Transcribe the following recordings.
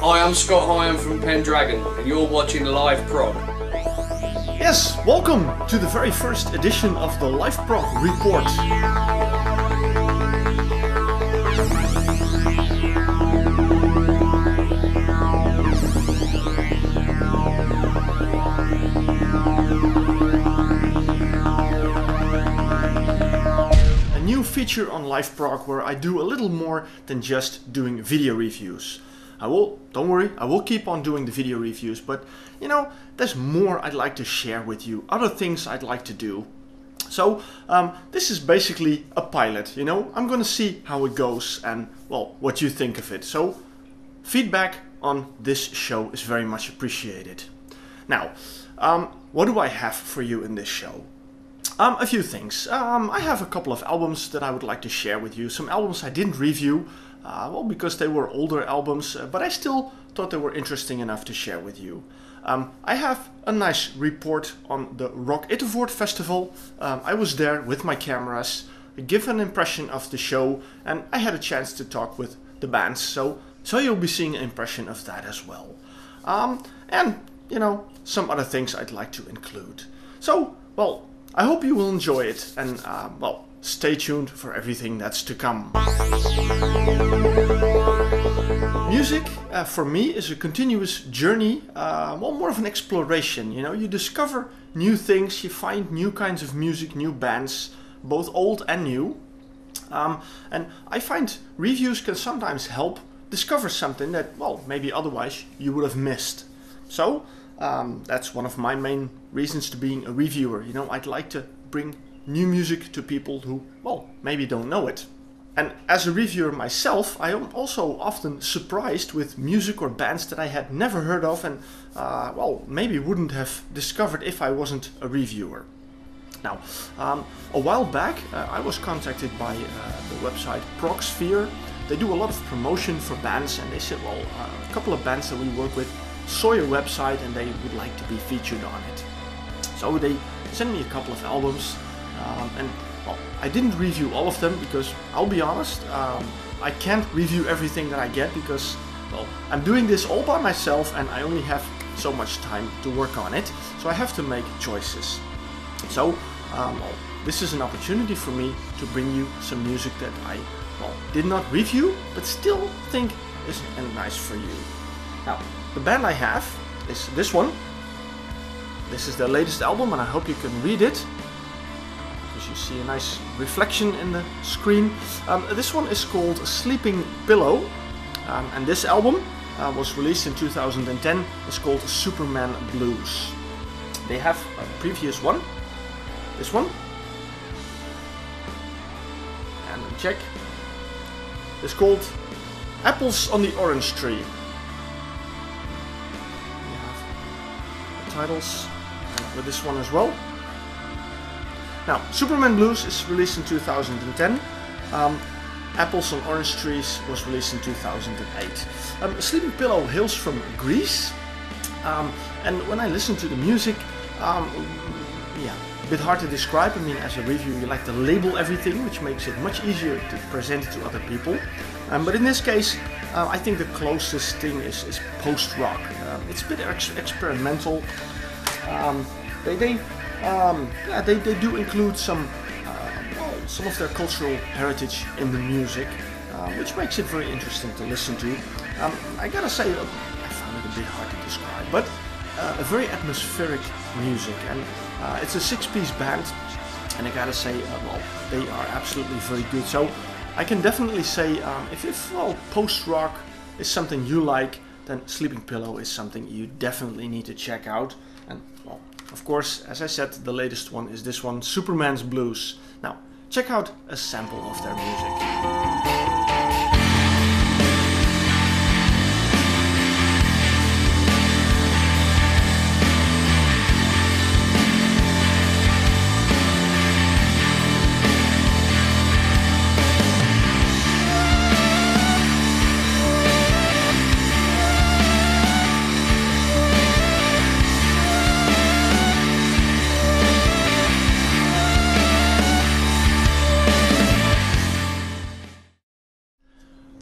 Hi, I'm Scott Hyam from Pendragon, and you're watching Live Prog. Yes, welcome to the very first edition of the Live Prog Report. A new feature on Live Prog where I do a little more than just doing video reviews. Don't worry, I will keep on doing the video reviews, but you know, there's more I'd like to share with you, other things I'd like to do. So this is basically a pilot, you know, I'm gonna see how it goes and, well, what you think of it. So feedback on this show is very much appreciated. Now, what do I have for you in this show? A few things. I have a couple of albums that I would like to share with you, some albums I didn't review. Well, because they were older albums, but I still thought they were interesting enough to share with you. I have a nice report on the Rock Ittervoort Festival. I was there with my cameras, give an impression of the show, and I had a chance to talk with the bands, so you'll be seeing an impression of that as well. And, you know, some other things I'd like to include. So, well, I hope you will enjoy it, and, well, stay tuned for everything that's to come. Music, for me, is a continuous journey, well, more of an exploration. You know, you discover new things, you find new kinds of music, new bands, both old and new. And I find reviews can sometimes help discover something that, well, maybe otherwise you would have missed. So, that's one of my main reasons to being a reviewer. You know, I'd like to bring new music to people who, well, maybe don't know it. And as a reviewer myself, I am also often surprised with music or bands that I had never heard of and, well, maybe wouldn't have discovered if I wasn't a reviewer. Now, a while back, I was contacted by the website Prog Report. They do a lot of promotion for bands, and they said, well, a couple of bands that we work with saw your website and they would like to be featured on it. So they sent me a couple of albums. And well, I didn't review all of them because, I'll be honest, I can't review everything that I get because, well, I'm doing this all by myself and I only have so much time to work on it, so I have to make choices. So, well, this is an opportunity for me to bring you some music that I, well, did not review, but still think is nice for you. Now, the band I have is this one. This is their latest album and I hope you can read it. You see a nice reflection in the screen. This one is called Sleeping Pillow, and this album was released in 2010. It's called Superman Blues. They have a previous one, this one, and check. It's called Apples on the Orange Tree. We have the titles with this one as well. Now, Superman Blues is released in 2010. Apples on Orange Trees was released in 2008. Sleeping Pillow hails from Greece. And when I listen to the music, yeah, a bit hard to describe. I mean, as a reviewer, you like to label everything, which makes it much easier to present it to other people. But in this case, I think the closest thing is post-rock. It's a bit experimental. Yeah, they do include some of their cultural heritage in the music, which makes it very interesting to listen to. I gotta say, I found it a bit hard to describe, but a very atmospheric music, and it's a six-piece band, and I gotta say, well, they are absolutely very good. So I can definitely say, if well, post-rock is something you like, then Sleeping Pillow is something you definitely need to check out. And well, of course, as I said, the latest one is this one, Superman's Blues. Now, check out a sample of their music.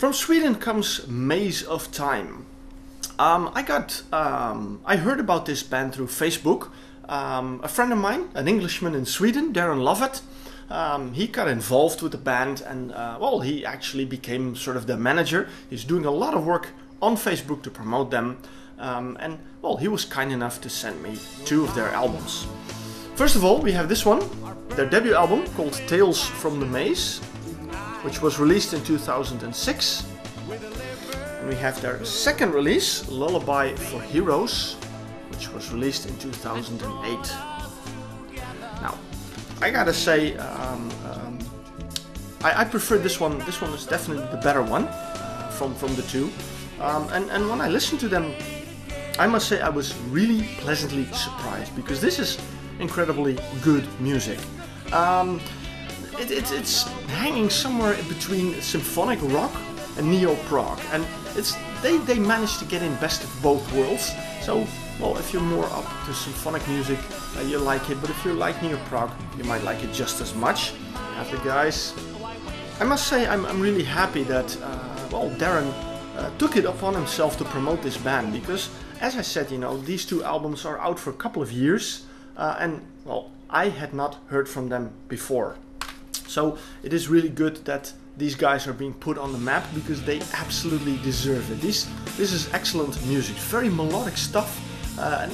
From Sweden comes Maze of Time. I heard about this band through Facebook. A friend of mine, an Englishman in Sweden, Darren Lovett, he got involved with the band, and well, he actually became sort of the manager. He's doing a lot of work on Facebook to promote them, and well, he was kind enough to send me 2 of their albums. First of all, we have this one, their debut album called Tales from the Maze, which was released in 2006. And we have their second release, Lullaby for Heroes, which was released in 2008. Now, I gotta say, I prefer this one. This one is definitely the better one from the 2. And when I listened to them, I must say I was really pleasantly surprised, because this is incredibly good music. It's hanging somewhere between symphonic rock and neo-prog, and they managed to get in best of both worlds. So, well, if you're more up to symphonic music, you like it, but if you like neo-prog, you might like it just as much. And the guys, I must say I'm really happy that well, Darren took it upon himself to promote this band, because, as I said, you know, these 2 albums are out for a couple of years, and well, I had not heard from them before. So it is really good that these guys are being put on the map, because they absolutely deserve it. This is excellent music, very melodic stuff, and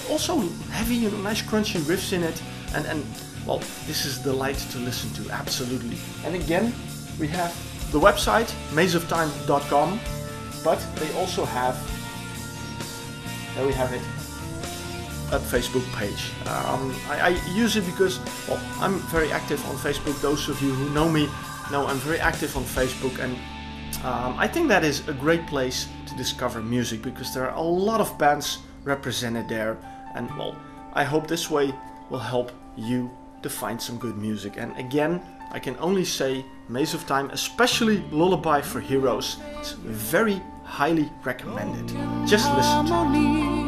also heavy, you know, nice crunchy riffs in it, and well, this is the delight to listen to, absolutely. And again, we have the website mazeoftime.com, but they also have, there we have it, a Facebook page. I use it because, well, I'm very active on Facebook. Those of you who know me know I'm very active on Facebook, and I think that is a great place to discover music, because there are a lot of bands represented there, and well, I hope this way will help you to find some good music. And again, I can only say Maze of Time, especially Lullaby for Heroes, it's very highly recommended. Just listen to it.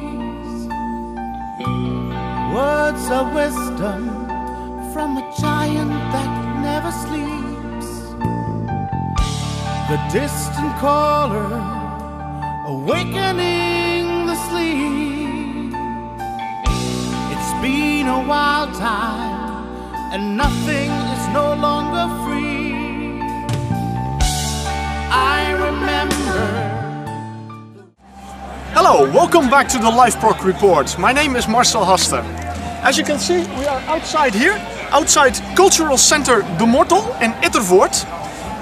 Words of wisdom from a giant that never sleeps. The distant caller awakening the sleep. It's been a wild time and nothing is no longer free. I remember. Hello, welcome back to the live Prog Report. My name is Marcel Haster. As you can see, we are outside here, outside Cultural Center De Mortel in Ittervoort.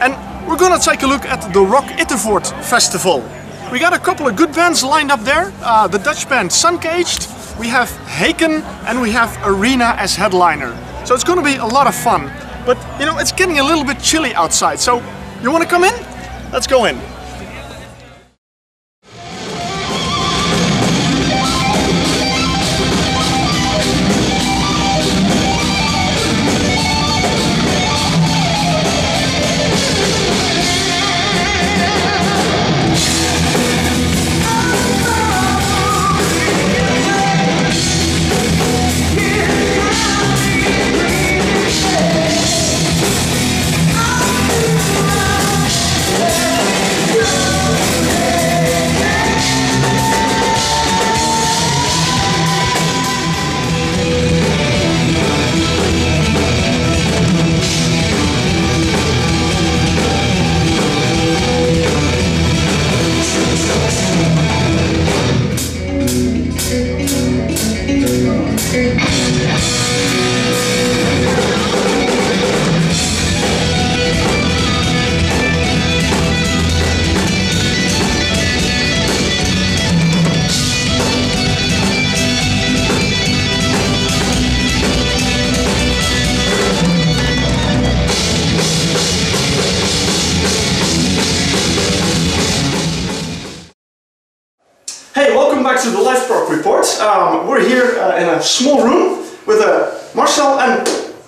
And we're gonna take a look at the Rock Ittervoort Festival. We got a couple of good bands lined up there. The Dutch band Suncaged, we have Haken, and we have Arena as headliner. So it's gonna be a lot of fun. But, you know, it's getting a little bit chilly outside. So, you wanna come in? Let's go in. To the live Prog Report. We're here in a small room with Marcel and...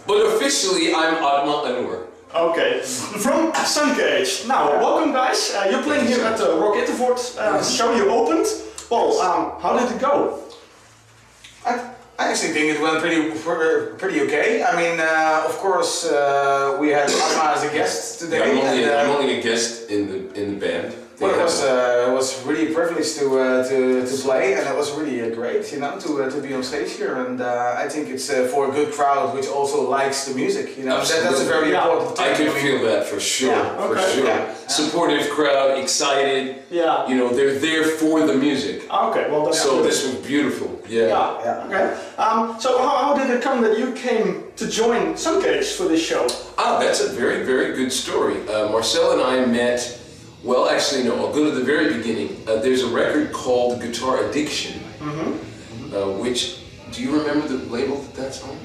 But officially I'm Adnan Anwar. Okay, from Suncaged. Now, welcome guys. You're playing here at the Rock Ittervoort show you opened. Well, how did it go? I actually think it went pretty okay. I mean, of course, we had Adnan as a guest today. Yeah, I'm only a guest in the band. Well, it was really a privilege to play, and it was really great, you know, to be on stage here. And I think it's for a good crowd which also likes the music. You know, that's a very important thing. I can feel that for sure. For sure. Yeah. Supportive crowd, excited. Yeah. You know, they're there for the music. Okay, well that's so good. This was beautiful. Yeah. Okay. So how did it come that you came to join Suncase for this show? That's a very, very good story. Marcel and I met. Well, actually, no. I'll go to the very beginning. There's a record called Guitar Addiction, which, do you remember the label that's on?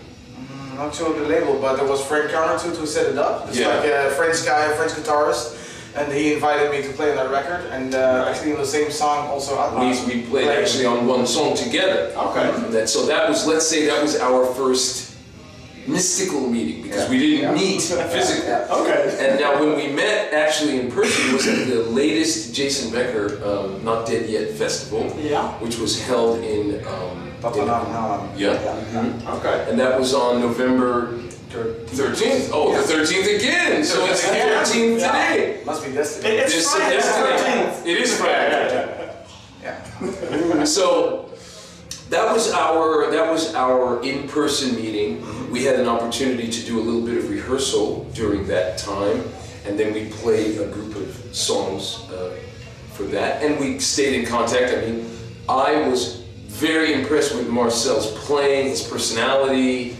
Not sure the label, but there was Frank Carnatut who set it up. It's like a French guy, a French guitarist, and he invited me to play on that record. And actually, on the same song, also we played actually on one song together. Okay. So that was, let's say, that was our first mystical meeting, because we didn't meet physically. Okay. And now when we met actually in person was at the latest Jason Becker Not Dead Yet festival, which was held in Okay. And that was on November 13th. Oh, the 13th again. So it's the 14th today. Must be destiny. It's Friday the 13th. It is Friday. So that was our in-person meeting. We had an opportunity to do a little bit of rehearsal during that time, and then we played a group of songs for that, and we stayed in contact. I mean, I was very impressed with Marcel's playing, his personality,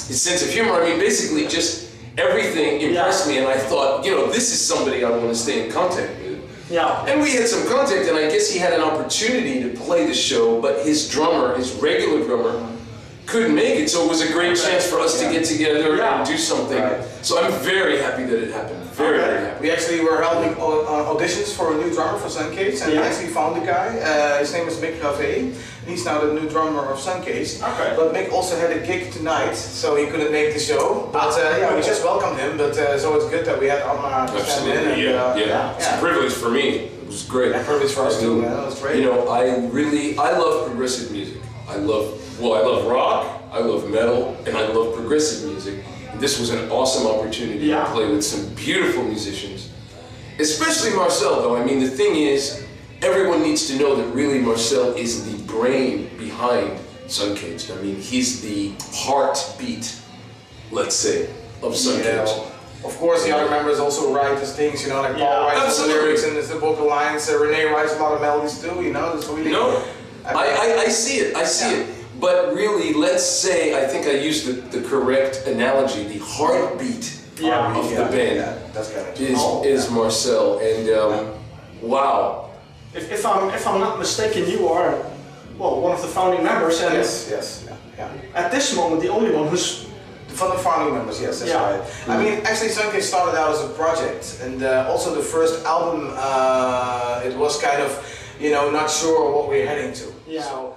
his sense of humor. I mean, basically just everything impressed me, and I thought, you know, this is somebody I want to stay in contact with. Yeah. And we had some contact, and I guess he had an opportunity to play the show, but his drummer, his regular drummer, couldn't make it, so it was a great chance for us to get together and do something. So I'm very happy that it happened. Very happy. We actually were holding auditions for a new drummer for Suncase, and we actually found the guy. His name is Mick Ravé. He's now the new drummer of Suncase. Okay. But Mick also had a gig tonight, so he couldn't make the show. But we just welcomed him. But so it's good that we had Amma to stand in. And, It's a privilege for me. It was great. A privilege for us too. That was great. You know, I love progressive music. I love rock, I love metal, and I love progressive music. And this was an awesome opportunity to play with some beautiful musicians. Especially Marcel, though. I mean, the thing is, everyone needs to know that really Marcel is the brain behind Suncaged. I mean, he's the heartbeat, let's say, of Suncaged. Of course, the other members also write his things, you know, like Paul writes the lyrics and the vocal lines. Renee writes a lot of melodies too, you know. It's really I see it. I see it. But really, let's say, I think I used the correct analogy. The heartbeat of the band is Marcel, and wow. If I'm not mistaken, you are one of the founding members, and at this moment the only one who's from the founding members. Yes, that's right. I mean, actually, Suncase started out as a project, and also the first album, it was kind of, you know, not sure what we're heading to. So,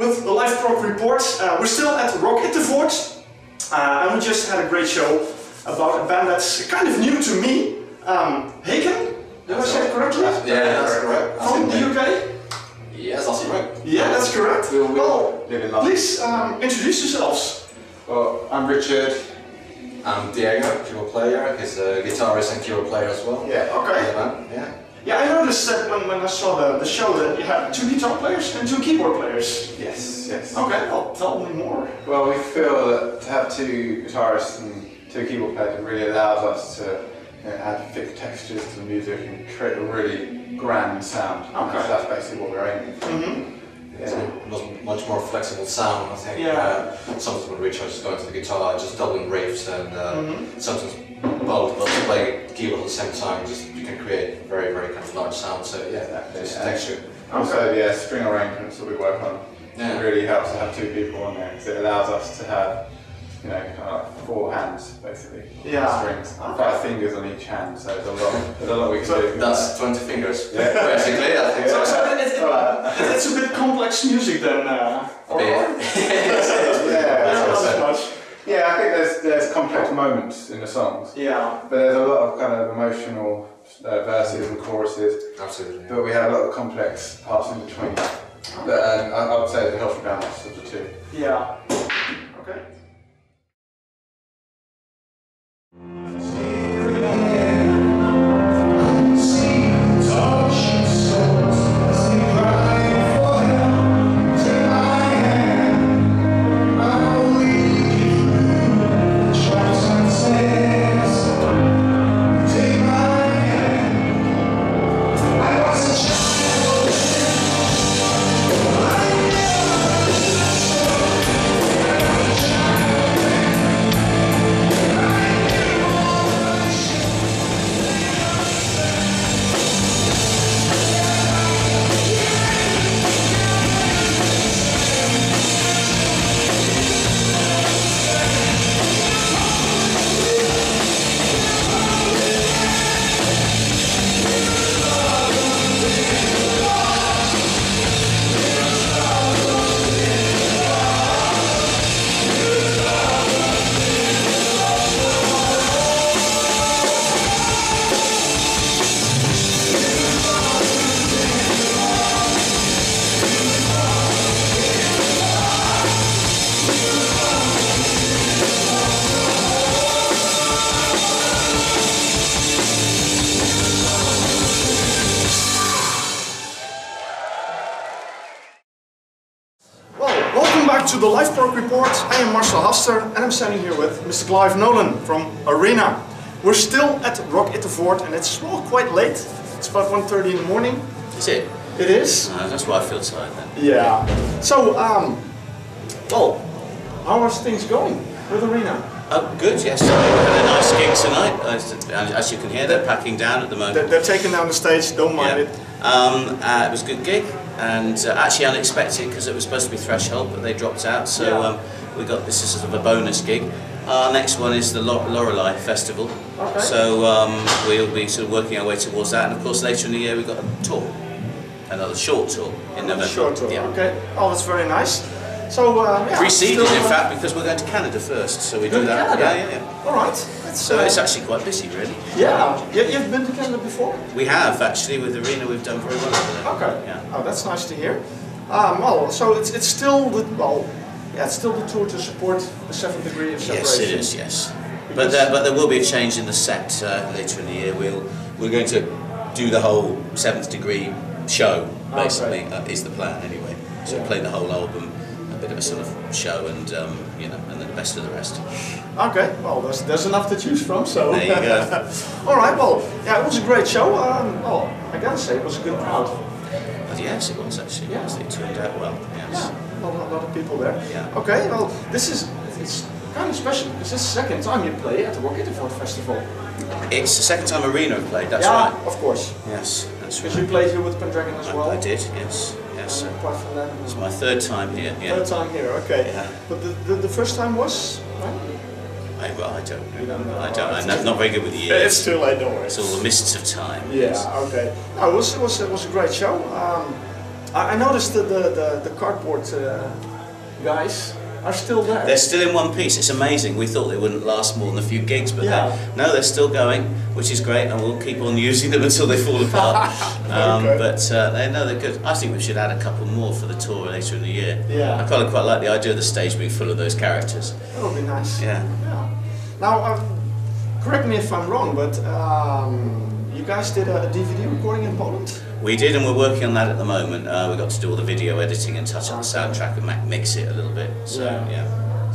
with the live Prog Report. We're still at Rock It and we just had a great show about a band that's kind of new to me. Haken? Did I say it correctly? Yeah, that's correct. From the UK? Yes, that's right. Yeah, that's correct. Well, please introduce yourselves. Well, I'm Richard. I'm Diego, keyboard player. He's a guitarist and keyboard player as well. Yeah, okay. Yeah. Yeah, I noticed that when I saw the show that you had 2 guitar players and 2 keyboard players. Yes. Okay, well, tell me more. Well, we feel that to have 2 guitarists and 2 keyboard players really allows us to add thick textures to the music and create a really grand sound. Okay. That's basically what we're aiming for. It's a much more flexible sound, I think. Yeah. Sometimes when Richard just going to the guitar, just doubling riffs, and sometimes both, but to play keyboard at the same time, you can create very, very kind of large sound. So yeah, there's texture. Also, string arrangements that we work on. Yeah. It really helps to have two people on there because it allows us to have, kind of like 4 hands basically. Yeah. Strings, 5 fingers on each hand. So there's a lot we can do. That's 20 fingers, basically. I think so. It's a bit complex music then. Yeah, I think there's complex moments in the songs. Yeah. But there's a lot of kind of emotional verses and choruses. Absolutely. But we have a lot of complex parts in between. But I would say it's a healthy balance of the two. Yeah. Okay. To the live Prog Report. I am Marcel Haster and I'm standing here with Mr. Clive Nolan from Arena. We're still at Rock Ittervoort and it's quite late. It's about 1:30 in the morning. Is it? It is. That's why I feel tired then. Yeah. So, well, how are things going with Arena? Good, yes. We had a nice gig tonight. As you can hear, they're packing down at the moment. They're taking down the stage, don't mind it. It was a good gig and actually unexpected because it was supposed to be Threshold, but they dropped out. So we got this is sort of a bonus gig. Our next one is the Lorelei Festival. Okay. So we'll be sort of working our way towards that, and of course later in the year we've got a tour, another short tour in November. Short tour. Yeah. Okay. Oh, that's very nice. So preceded, in fact, because we're going to Canada first, so we do that. Canada? Yeah. All right. So it's actually quite busy, really. Yeah. You've been to Canada before? We have actually with Arena. We've done very well over there. Okay. Yeah. Oh, that's nice to hear. Well, so it's still the it's still the tour to support the 7th degree of separation. Yes, it is. Yes. But there will be a change in the set later in the year. We're going to do the whole 7th degree show. Basically, is the plan anyway. So play the whole album. Bit of a sort of show and you know, and then the best of the rest. Okay, well there's enough to choose from, so there you go. All right, well it was a great show. Well, I gotta say it was a good crowd. But yes, it was actually. Yeah. Yes, it turned out well. Yes. Yeah, a lot of people there. Yeah. Okay, well it's kind of special because it's the 2nd time you play at the Rock Ittervoort Festival. It's the 2nd time Arena have played. That's right. right. Of course. Yes, that's right. Because you played here with Pendragon as well. I did. Yes. Yes. Apart from that, it's my 3rd time here. Yeah. 3rd time here. Okay. Yeah. But the first time was when? I don't know. You don't know. I'm not very good with the years. It's too late, don't worry. It's all the mists of time. Yeah. Okay. No, it was a great show. I noticed that the cardboard guys are still there. They're still in one piece. It's amazing. We thought they wouldn't last more than a few gigs, but they're still going, which is great, and we'll keep on using them until they fall apart. Okay. But they're good. I think we should add a couple more for the tour later in the year. Yeah. I quite like the idea of the stage being full of those characters. That would be nice. Yeah. Now, correct me if I'm wrong, but you guys did a DVD recording in Poland? We did, and we're working on that at the moment. We got to do all the video editing and touch up the soundtrack and mix it a little bit. So yeah.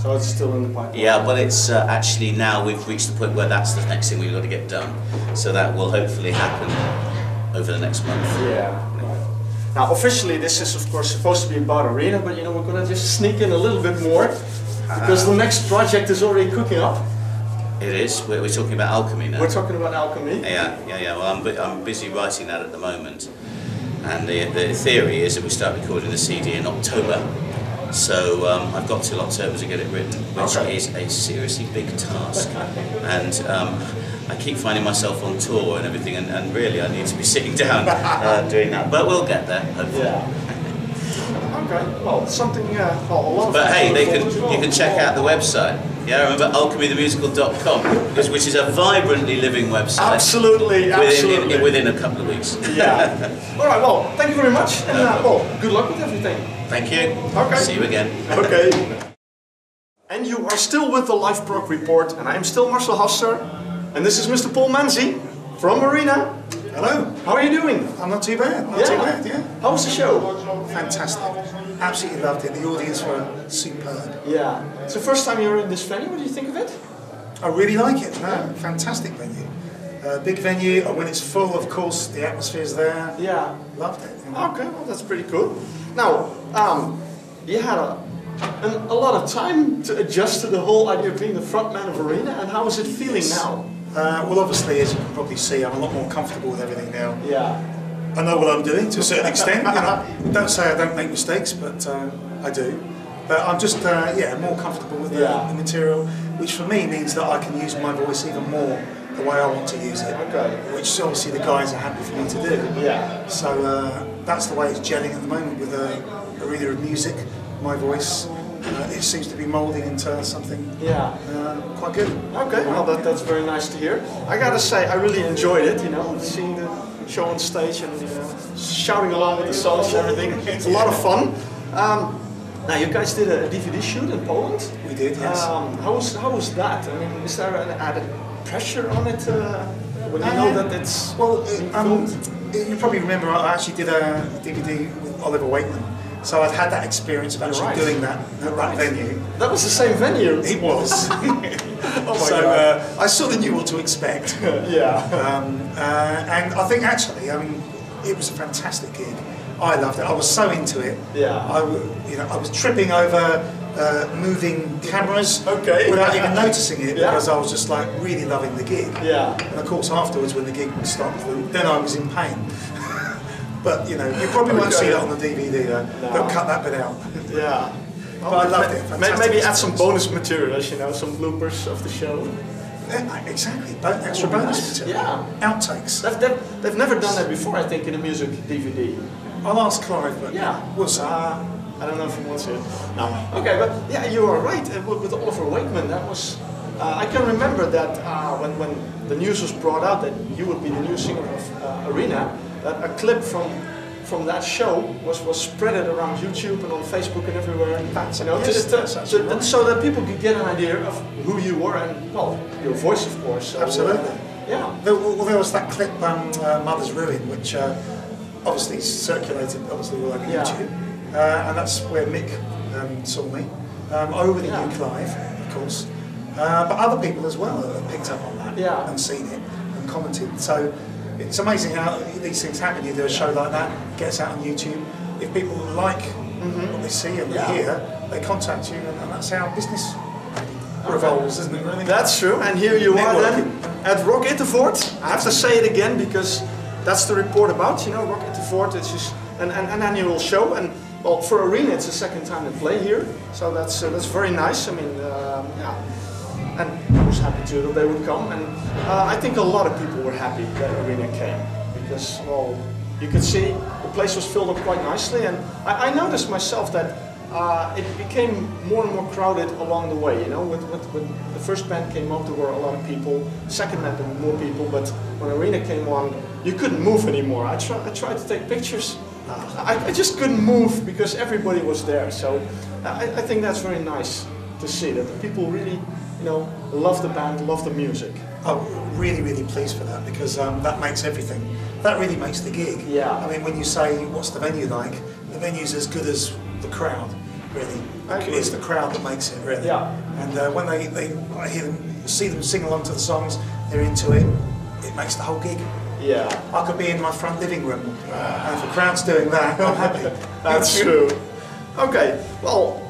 So it's still in the pipeline. Yeah, well, it's actually now we've reached the point where that's the next thing we've got to get done. So that will hopefully happen over the next month. Yeah. Now, officially, this is of course supposed to be about Arena, but you know, we're gonna just sneak in a little bit more because the next project is already cooking up. It is. We're talking about Alchemy now. We're talking about Alchemy. Yeah. Well, I'm busy writing that at the moment, and the theory is that we start recording the CD in October. So I've got till October to get it written, which is a seriously big task. And I keep finding myself on tour and everything, and really I need to be sitting down doing that. But we'll get there, hopefully. Yeah. Okay. Well, something. A lot of. But hey, you can check out the website. Yeah, remember alchemythemusical.com, which is a vibrantly living website. Absolutely. Within a couple of weeks. Yeah. All right. Well, thank you very much, and well, good luck with everything. Thank you. Okay. See you again. Okay. And you are still with the live Prog Report, and I am still Marcel Hasser, and this is Mr. Paul Manzi from Arena. Hello. How are you doing? I'm not too bad. Not too bad. Yeah. How was the show? Fantastic. Absolutely loved it. The audience were superb. Yeah. It's the first time you're in this venue. What do you think of it? I really like it. No, fantastic venue. Big venue. When it's full, of course, the atmosphere's there. Yeah. Loved it. You know. Okay. Well, that's pretty cool. Now, you had a lot of time to adjust to the whole idea of being the frontman of Arena, and how is it feeling now? Well, obviously, as you can probably see, I'm a lot more comfortable with everything now. Yeah. I know what I'm doing to a certain extent. You know, don't say I don't make mistakes, but I do. But I'm just more comfortable with the material, which for me means that I can use my voice even more the way I want to use it. Okay. Which obviously the guys are happy for me to do. Yeah. So that's the way it's gelling at the moment with Arena of Music, my voice. It seems to be moulding into something quite good. Okay, well that's very nice to hear. I gotta say, I really enjoyed it, you know, seeing the show on stage and shouting along with the songs and everything. It's a lot of fun. Now you guys did a DVD shoot in Poland. We did, yes. How was that? I mean, is there an added pressure on it when you know that it's... Well, you probably remember I actually did a DVD with Oliver Wakeman. So I'd had that experience of actually doing that at that venue. That was the same venue? It was. God. I sort of knew what to expect. Yeah. And I think actually, I mean, it was a fantastic gig. I loved it. I was so into it. Yeah. I was tripping over moving cameras without even noticing it because I was just like really loving the gig. Yeah. And of course afterwards when the gig stopped, then I was in pain. But you know, you probably won't see that on the DVD though. No. They'll cut that bit out. Yeah. But I loved it. Fantastic. Maybe add some bonus material, as you know, some bloopers of the show. Yeah, exactly. Extra bonus material. Yeah. Outtakes. They've never done that before, I think, in a music DVD. I'll ask Clive, but we'll see. I don't know if he wants it. No. Okay, but yeah, you are right. With Oliver Wakeman, that was. I can remember that when the news was brought out that you would be the new singer of Arena. That a clip from that show was spreaded around YouTube and on Facebook and everywhere. So that people could get an idea of who you were and, well, your voice, of course. So, absolutely. Yeah. There was that clip, Mother's Ruin, which obviously circulated all over YouTube. And that's where Mick saw me. Over the new Clive, of course. But other people as well have picked up on that and seen it and commented. So it's amazing how these things happen. You do a show like that, gets out on YouTube. If people like what they see and they hear, they contact you, and that's how business revolves, isn't it? Really? That's true. And here you are then at Rock Interfort. I have to say it again because that's the report about. You know, Rock Interfort. It's just an annual show, and well, for Arena, it's the second time they play here. So that's very nice. I mean, and I was happy too that they would come, and I think a lot of people were happy that Arena came because, well, you could see the place was filled up quite nicely, and I noticed myself that it became more and more crowded along the way. You know, when the first band came up, there were a lot of people. Second band, there were more people, but when Arena came on, you couldn't move anymore. I tried to take pictures. I just couldn't move because everybody was there. So I think that's very nice to see that the people really, you know, love the band, love the music. I'm really, really pleased for that because that makes everything. That really makes the gig. Yeah. I mean, when you say, what's the venue like? The venue's as good as the crowd. really. Okay. It's the crowd that makes it, really. Yeah. And when I hear them, see them sing along to the songs, they're into it. It makes the whole gig. Yeah. I could be in my front living room, and if the crowd's doing that, I'm happy. That's true. Okay, well,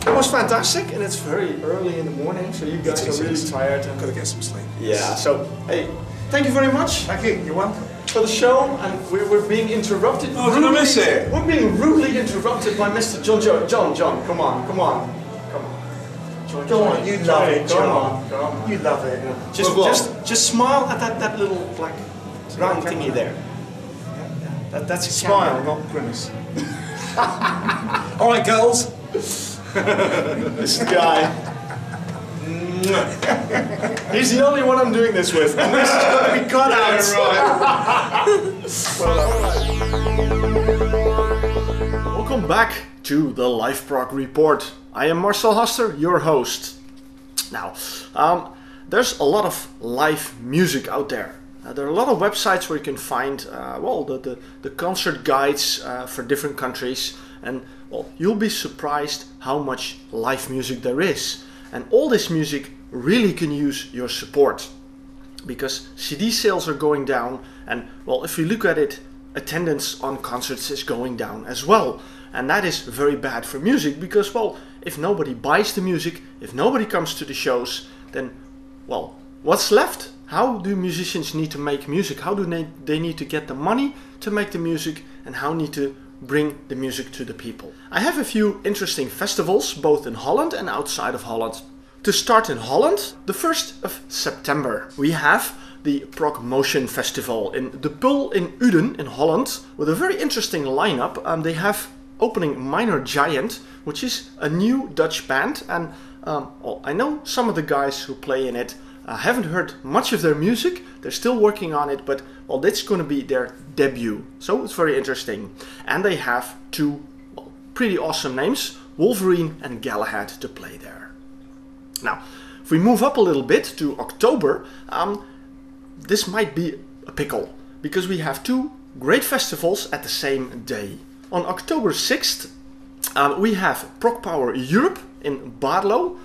it was fantastic, and it's very early in the morning, so you guys are really tired. I've got to get some sleep. Yeah, so, hey, thank you very much. Thank you, you're welcome. For the show, and we're being interrupted. Oh, did I miss it? We're being rudely interrupted by Mr. John, come on. John, Go on, you love it, John. Come on. You love it. Just smile at that little black round thingy there. That's a Smile, camera. not grimace. All right, girls. This guy. He's the only one I'm doing this with. And this is going to be cut out. Welcome back to the Live Prog Report. I am Marcel Haster, your host. Now, there's a lot of live music out there. There are a lot of websites where you can find the concert guides for different countries, and well, you'll be surprised how much live music there is. And all this music really can use your support, because CD sales are going down, and well, if you look at it, attendance on concerts is going down as well. And that is very bad for music, because well, if nobody buys the music, if nobody comes to the shows, then well, what's left? How do musicians need to make music? How do they need to get the money to make the music, and how need to bring the music to the people? I have a few interesting festivals, both in Holland and outside of Holland. To start in Holland, the 1st of September, we have the Prog Motion Festival in De Pul in Uden in Holland, with a very interesting lineup. They have opening Minor Giant, which is a new Dutch band, and I know some of the guys who play in it. I haven't heard much of their music, they're still working on it, but well, that's going to be their debut, so it's very interesting. And they have two pretty awesome names, Wolverine and Galahad, to play there. Now, if we move up a little bit to October, this might be a pickle, because we have two great festivals at the same day. On October 6th, we have Prog Power Europe in Baarlo.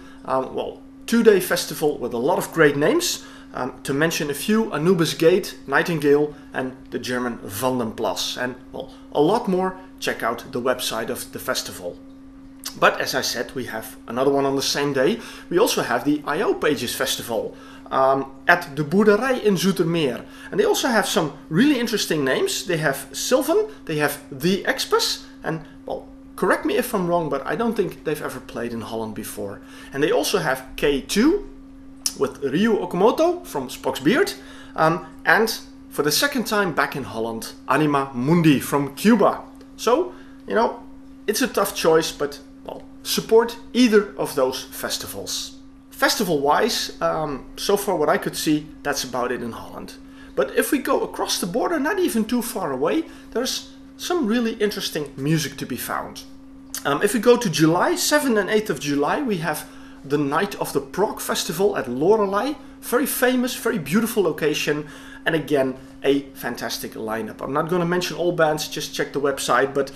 2-day festival with a lot of great names. To mention a few, Anubis Gate, Nightingale, and the German Vandenplas. And well, a lot more. Check out the website of the festival. But as I said, we have another one on the same day. We also have the I.O. Pages Festival at de Boerderij in Zoetermeer. And they also have some really interesting names. They have Sylvan, they have The Express, and well, correct me if I'm wrong, but I don't think they've ever played in Holland before. And they also have K2 with Ryu Okamoto from Spock's Beard. And for the second time back in Holland, Anima Mundi from Cuba. So, you know, it's a tough choice, but well, support either of those festivals. Festival-wise, so far what I could see, that's about it in Holland. But if we go across the border, not even too far away, there's some really interesting music to be found. If we go to July, 7th and 8th of July, we have the Night of the Prog Festival at Lorelei. Very famous, very beautiful location, and again, a fantastic lineup. I'm not going to mention all bands, just check the website, but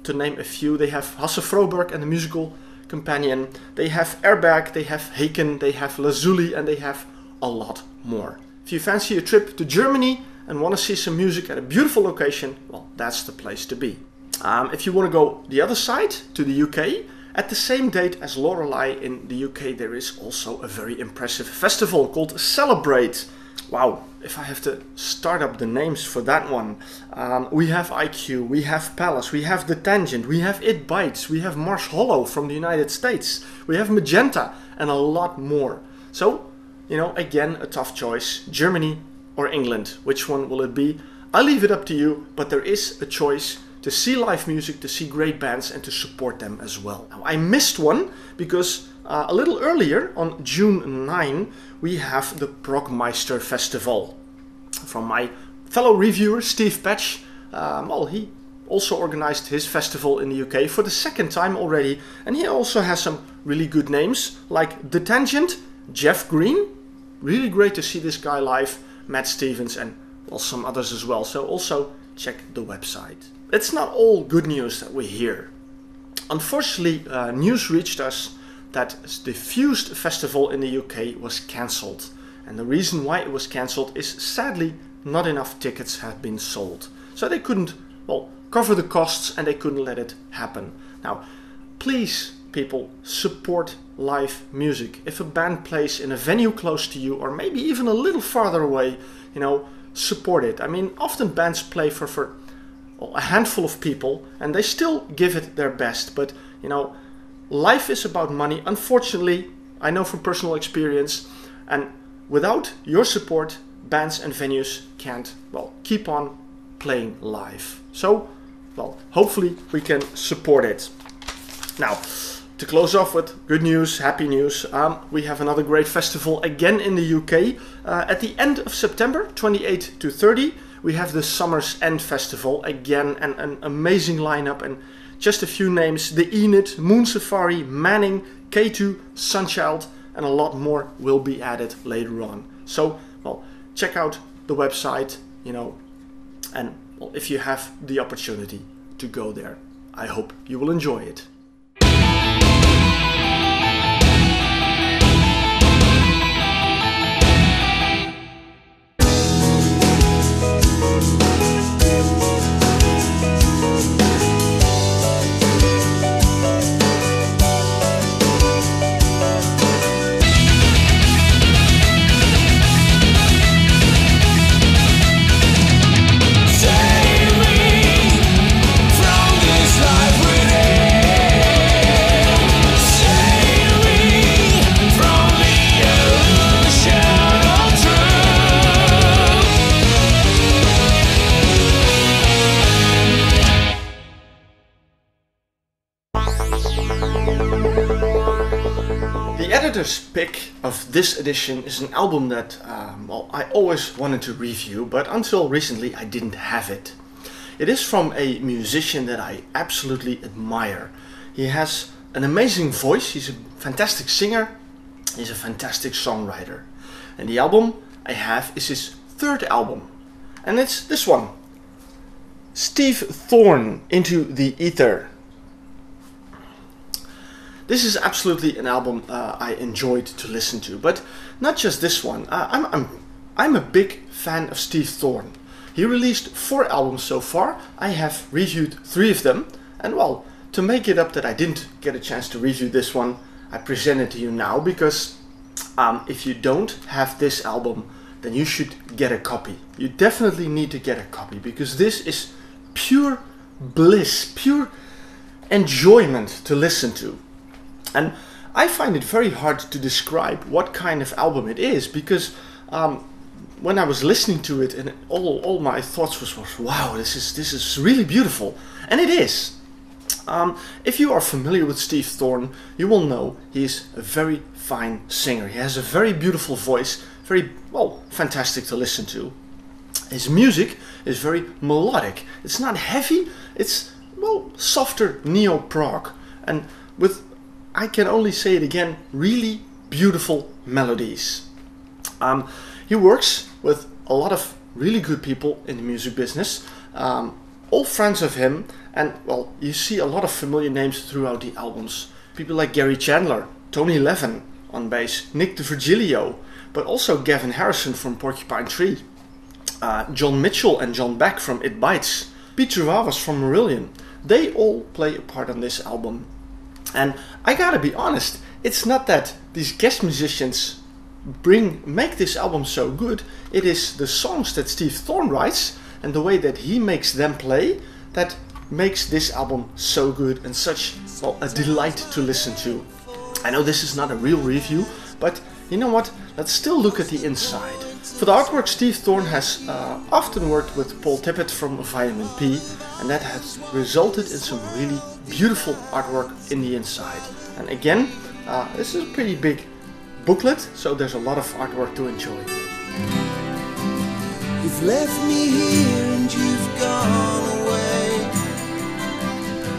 to name a few, they have Hasse Froberg and the Musical Companion, they have Airbag, they have Haken, they have Lazuli, and they have a lot more. If you fancy a trip to Germany and want to see some music at a beautiful location, well, that's the place to be. If you want to go the other side, to the UK, at the same date as Lorelei in the UK, there is also a very impressive festival called Celebrate. Wow, if I have to start up the names for that one. We have IQ, we have Palace, we have The Tangent, we have It Bites, we have Marsh Hollow from the United States, we have Magenta, and a lot more. So, you know, again, a tough choice. Germany or England, which one will it be? I'll leave it up to you, but there is a choice to see live music, to see great bands, and to support them as well. Now, I missed one because a little earlier, on June 9, we have the Progmeister Festival. From my fellow reviewer, Steve Patch, he also organized his festival in the UK for the second time already, and he also has some really good names, like The Tangent, Jeff Green, really great to see this guy live, Matt Stevens, and well, some others as well, so also check the website. It's not all good news that we hear. unfortunately, news reached us that the Fused Festival in the UK was cancelled. And the reason why it was cancelled is sadly not enough tickets had been sold. So they couldn't, well, cover the costs and they couldn't let it happen. Now, please, people, support live music. If a band plays in a venue close to you or maybe even a little farther away, you know, support it. I mean, often bands play for well, a handful of people and they still give it their best. But, you know, life is about money. Unfortunately, I know from personal experience, and without your support, bands and venues can't, well, keep on playing live. So, well, hopefully we can support it. Now, to close off with good news, happy news, we have another great festival again in the UK. At the end of September, 28 to 30, we have the Summer's End Festival. Again, an amazing lineup, and just a few names: The Enid, Moon Safari, Manning, K2, Sunchild, and a lot more will be added later on. So, well, check out the website, you know, and well, if you have the opportunity to go there, I hope you will enjoy it. The editor's pick of this edition is an album that well, I always wanted to review, but until recently I didn't have it. It is from a musician that I absolutely admire. He has an amazing voice, he's a fantastic singer, he's a fantastic songwriter. And the album I have is his third album, and it's this one, Steve Thorne, Into the Ether. This is absolutely an album I enjoyed to listen to, but not just this one. I'm a big fan of Steve Thorne. He released 4 albums so far. I have reviewed 3 of them, and well, to make it up that I didn't get a chance to review this one, I present it to you now because if you don't have this album, then you should get a copy. You definitely need to get a copy because this is pure bliss, pure enjoyment to listen to. And I find it very hard to describe what kind of album it is because when I was listening to it, and all my thoughts was wow, this is really beautiful, and it is. If you are familiar with Steve Thorne, you will know he's a very fine singer. He has a very beautiful voice, very, well, fantastic to listen to. His music is very melodic. It's not heavy, it's, well, softer neo-prog, and with, I can only say it again, really beautiful melodies. He works with a lot of really good people in the music business, all friends of him, and well, you see a lot of familiar names throughout the albums. People like Gary Chandler, Tony Levin on bass, Nick DeVirgilio, but also Gavin Harrison from Porcupine Tree, John Mitchell and John Beck from It Bites, Pete Truvavas from Marillion. They all play a part on this album. And I gotta be honest, it's not that these guest musicians make this album so good. It is the songs that Steve Thorne writes and the way that he makes them play that makes this album so good and such, well, a delight to listen to. I know this is not a real review, but you know what? Let's still look at the inside. For the artwork, Steve Thorne has often worked with Paul Tippett from Vitamin P, and that has resulted in some really beautiful artwork in the inside. And again, this is a pretty big booklet, so there's a lot of artwork to enjoy. You've left me here and you've gone away.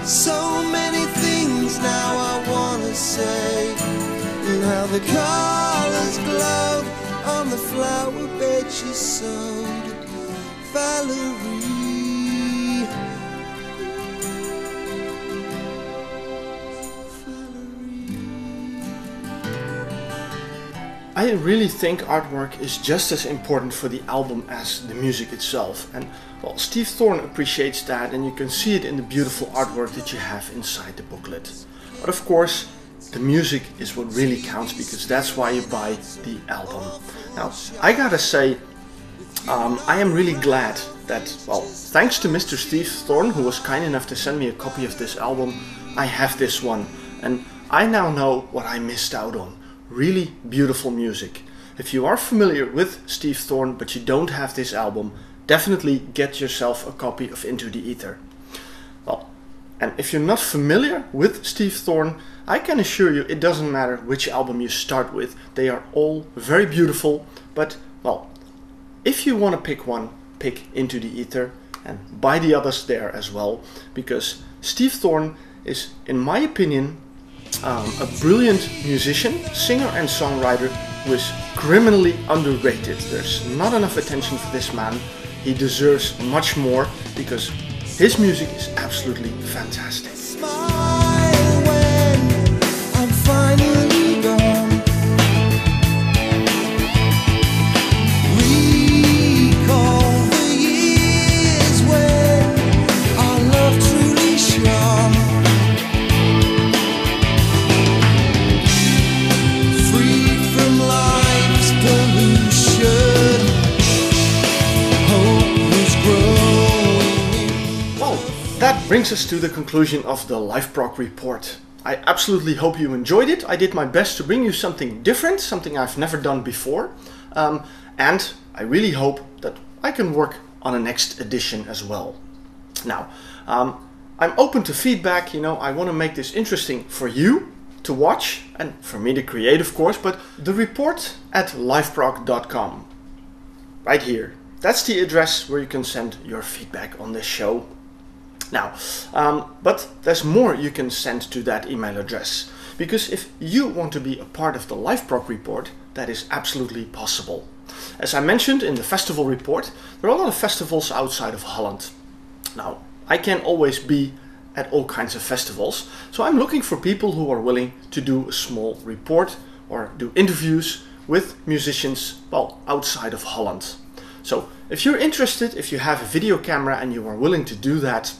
So many things now I wanna say, and how the colors glowed on the flower bed you sewed, Valerie. I really think artwork is just as important for the album as the music itself. And well, Steve Thorne appreciates that, and you can see it in the beautiful artwork that you have inside the booklet. But of course, the music is what really counts, because that's why you buy the album. Now, I gotta say, I am really glad that, well, thanks to Mr. Steve Thorne, who was kind enough to send me a copy of this album, I have this one. And I now know what I missed out on. Really beautiful music. If you are familiar with Steve Thorne but you don't have this album, definitely get yourself a copy of Into the Ether. Well, and if you're not familiar with Steve Thorne, I can assure you it doesn't matter which album you start with. They are all very beautiful, but well, if you want to pick one, pick Into the Ether and buy the others there as well, because Steve Thorne is, in my opinion, a brilliant musician, singer and songwriter who is criminally underrated. There's not enough attention for this man. He deserves much more because his music is absolutely fantastic. Smile when I'm finally gone. Recall the years when our love truly shone. Free from life's pollution, hope was growing. Well, that brings us to the conclusion of the Live Prog Report. I absolutely hope you enjoyed it. I did my best to bring you something different, something I've never done before. And I really hope that I can work on a next edition as well. Now, I'm open to feedback. I want to make this interesting for you to watch and for me to create, of course, but the report at liveprog.com. Right here. That's the address where you can send your feedback on this show. Now, but there's more you can send to that email address, because if you want to be a part of the Live Prog Report, that is absolutely possible. As I mentioned in the festival report, there are a lot of festivals outside of Holland. Now, I can't always be at all kinds of festivals, so I'm looking for people who are willing to do a small report or do interviews with musicians, well, outside of Holland. So if you're interested, if you have a video camera and you are willing to do that,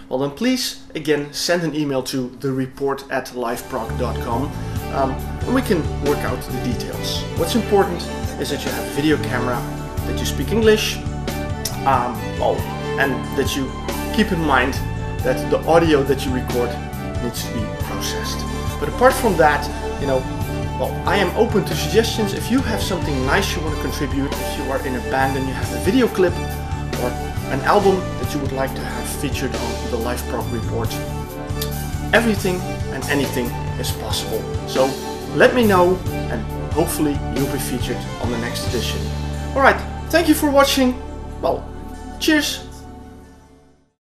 well then please again send an email to thereport@liveprog.com and we can work out the details. What's important is that you have a video camera, that you speak English, and that you keep in mind that the audio that you record needs to be processed. But apart from that, well, I am open to suggestions. If you have something nice you want to contribute, if you are in a band and you have a video clip or an album that you would like to have featured on the Live Prog Report, everything and anything is possible. So let me know and hopefully you'll be featured on the next edition. Alright, thank you for watching. Well, cheers!